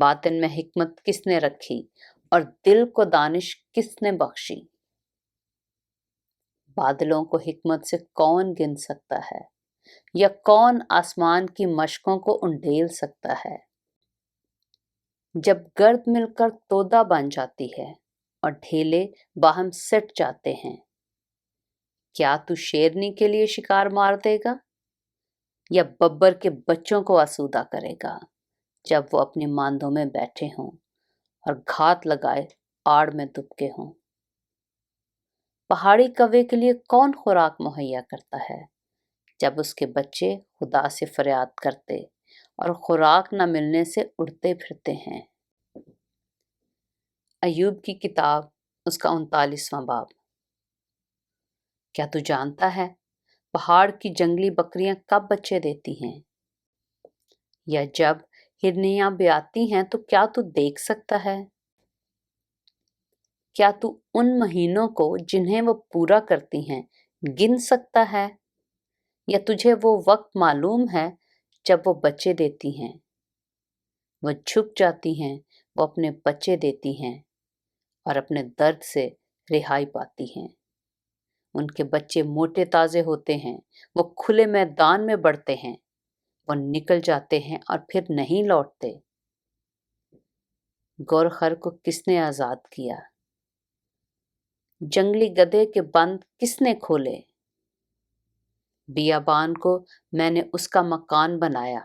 باطن میں حکمت کس نے رکھی اور دل کو دانش کس نے بخشی؟ بادلوں کو حکمت سے کون گن سکتا ہے یا کون آسمان کی مشقوں کو انڈیل سکتا ہے؟ جب گرد مل کر تودا بن جاتی ہے اور ڈھیلے باہم سٹ جاتے ہیں، کیا تو شیرنی کے لیے شکار مار دے گا یا ببر کے بچوں کو آسودہ کرے گا جب وہ اپنی ماندوں میں بیٹھے ہوں اور گھات لگائے آڑ میں دبکے ہوں؟ پہاڑی کوے کے لیے کون خوراک مہیا کرتا ہے جب اس کے بچے خدا سے فریاد کرتے اور خوراک نہ ملنے سے اڑتے پھرتے ہیں؟ ایوب کی کتاب، اس کا 39واں باب۔ کیا تو جانتا ہے پہاڑ کی جنگلی بکریاں کب بچے دیتی ہیں؟ یا جب ہرنیاں بیاتی ہیں تو کیا تو دیکھ سکتا ہے؟ کیا تو ان مہینوں کو جنہیں وہ پورا کرتی ہیں گن سکتا ہے؟ یا تجھے وہ وقت معلوم ہے جب وہ بچے دیتی ہیں؟ وہ جھک جاتی ہیں، وہ اپنے بچے دیتی ہیں اور اپنے درد سے رہائی پاتی ہیں۔ ان کے بچے موٹے تازے ہوتے ہیں، وہ کھلے میدان میں بڑھتے ہیں، وہ نکل جاتے ہیں اور پھر نہیں لوٹتے۔ گورخر کو کس نے آزاد کیا؟ جنگلی گدھے کے بند کس نے کھولے؟ بیابان کو میں نے اس کا مکان بنایا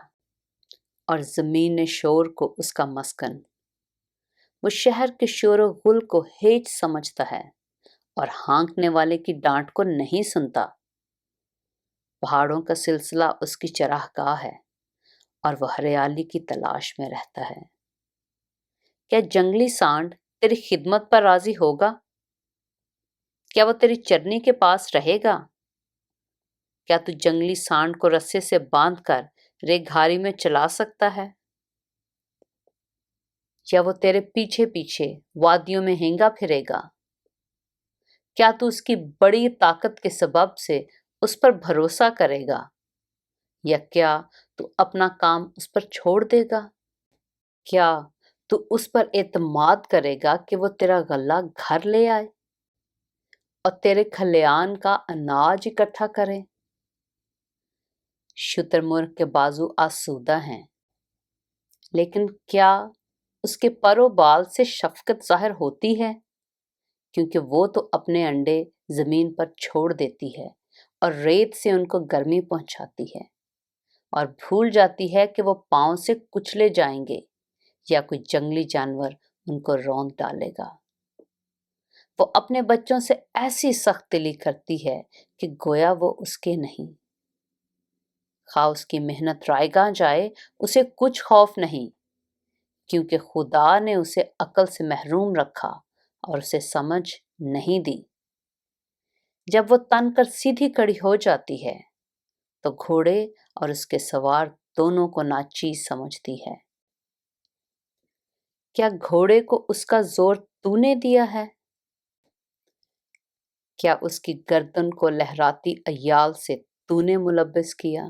اور زمین شور کو اس کا مسکن۔ وہ شہر کے شور و غل کو ہیچ سمجھتا ہے اور ہانکنے والے کی ڈانٹ کو نہیں سنتا۔ پہاڑوں کا سلسلہ اس کی چراگاہ ہے اور وہ ہریالی کی تلاش میں رہتا ہے۔ کیا جنگلی سانڈ تیری خدمت پر راضی ہوگا؟ کیا وہ تیری چرنی کے پاس رہے گا؟ کیا تو جنگلی سانڈ کو رسے سے باندھ کر ریگھاری میں چلا سکتا ہے؟ یا وہ تیرے پیچھے پیچھے وادیوں میں ہینگا پھرے گا؟ کیا تو اس کی بڑی طاقت کے سبب سے اس پر بھروسہ کرے گا یا کیا تو اپنا کام اس پر چھوڑ دے گا؟ کیا تو اس پر اعتماد کرے گا کہ وہ تیرا غلہ گھر لے آئے اور تیرے کھلیان کا اناج اکٹھا کرے؟ شتر مرغ کے بازو آسودہ ہیں، لیکن کیا اس کے پر و بال سے شفقت ظاہر ہوتی ہے؟ کیونکہ وہ تو اپنے انڈے زمین پر چھوڑ دیتی ہے اور ریت سے ان کو گرمی پہنچاتی ہے اور بھول جاتی ہے کہ وہ پاؤں سے کچلے جائیں گے یا کوئی جنگلی جانور ان کو روند ڈالے گا۔ وہ اپنے بچوں سے ایسی سخت دلی کرتی ہے کہ گویا وہ اس کے نہیں۔ خواہ اس کی محنت رائیگاں جائے، اسے کچھ خوف نہیں، کیونکہ خدا نے اسے عقل سے محروم رکھا اور اسے سمجھ نہیں دی۔ جب وہ تن کر سیدھی کڑی ہو جاتی ہے تو گھوڑے اور اس کے سوار دونوں کو ناچیز سمجھتی ہے۔ کیا گھوڑے کو اس کا زور تو نے دیا ہے؟ کیا اس کی گردن کو لہراتی ایال سے تو نے ملبس کیا؟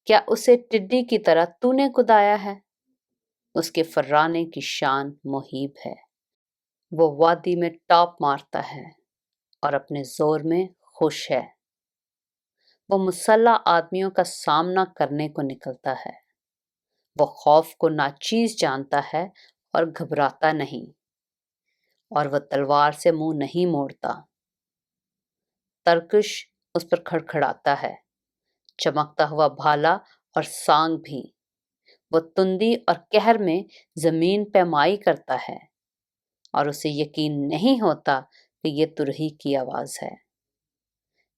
کیا اسے ٹڈی کی طرح تو نے کدایا ہے؟ اس کے فرانے کی شان مہیب ہے، وہ وادی میں ٹاپ مارتا ہے اور اپنے زور میں خوش ہے۔ وہ مسلح آدمیوں کا سامنا کرنے کو نکلتا ہے، وہ خوف کو ناچیز جانتا ہے اور گھبراتا نہیں، اور وہ تلوار سے منہ نہیں موڑتا۔ ترکش اس پر کھڑکھڑاتا ہے، چمکتا ہوا بھالا اور سانگ بھی۔ وہ تندی اور قہر میں زمین پیمائی کرتا ہے اور اسے یقین نہیں ہوتا کہ یہ ترہی کی آواز ہے۔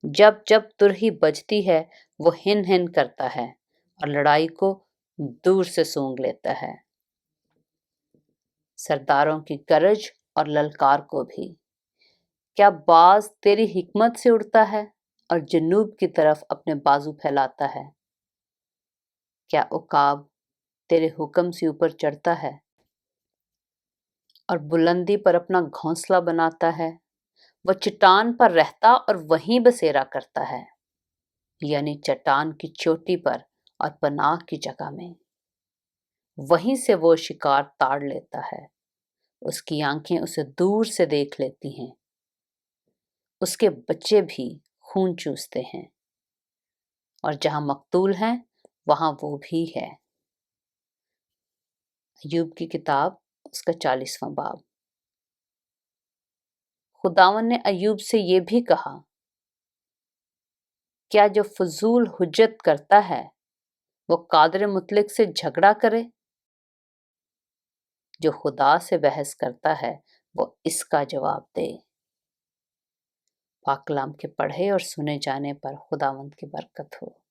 جب جب ترہی بجتی ہے وہ ہن ہن کرتا ہے اور لڑائی کو دور سے سونگ لیتا ہے، سرداروں کی گرج اور للکار کو بھی۔ کیا باز تیری حکمت سے اڑتا ہے اور جنوب کی طرف اپنے بازو پھیلاتا ہے؟ کیا عقاب تیرے حکم سے اوپر چڑھتا ہے اور بلندی پر اپنا گھونسلہ بناتا ہے؟ وہ چٹان پر رہتا اور وہیں بسیرا کرتا ہے، یعنی چٹان کی چوٹی پر اور پناہ کی جگہ میں۔ وہیں سے وہ شکار تاڑ لیتا ہے۔ اس کی آنکھیں اسے دور سے دیکھ لیتی ہیں۔ اس کے بچے بھی خون چوستے ہیں، اور جہاں مقتول ہیں وہاں وہ بھی ہے۔ ایوب کی کتاب اس کا 40واں باب۔ خداوند نے ایوب سے یہ بھی کہا، کیا جو فضول حجت کرتا ہے وہ قادر مطلق سے جھگڑا کرے؟ جو خدا سے بحث کرتا ہے وہ اس کا جواب دے۔ پاک کلام کے پڑھے اور سنے جانے پر خداوند کی برکت ہو۔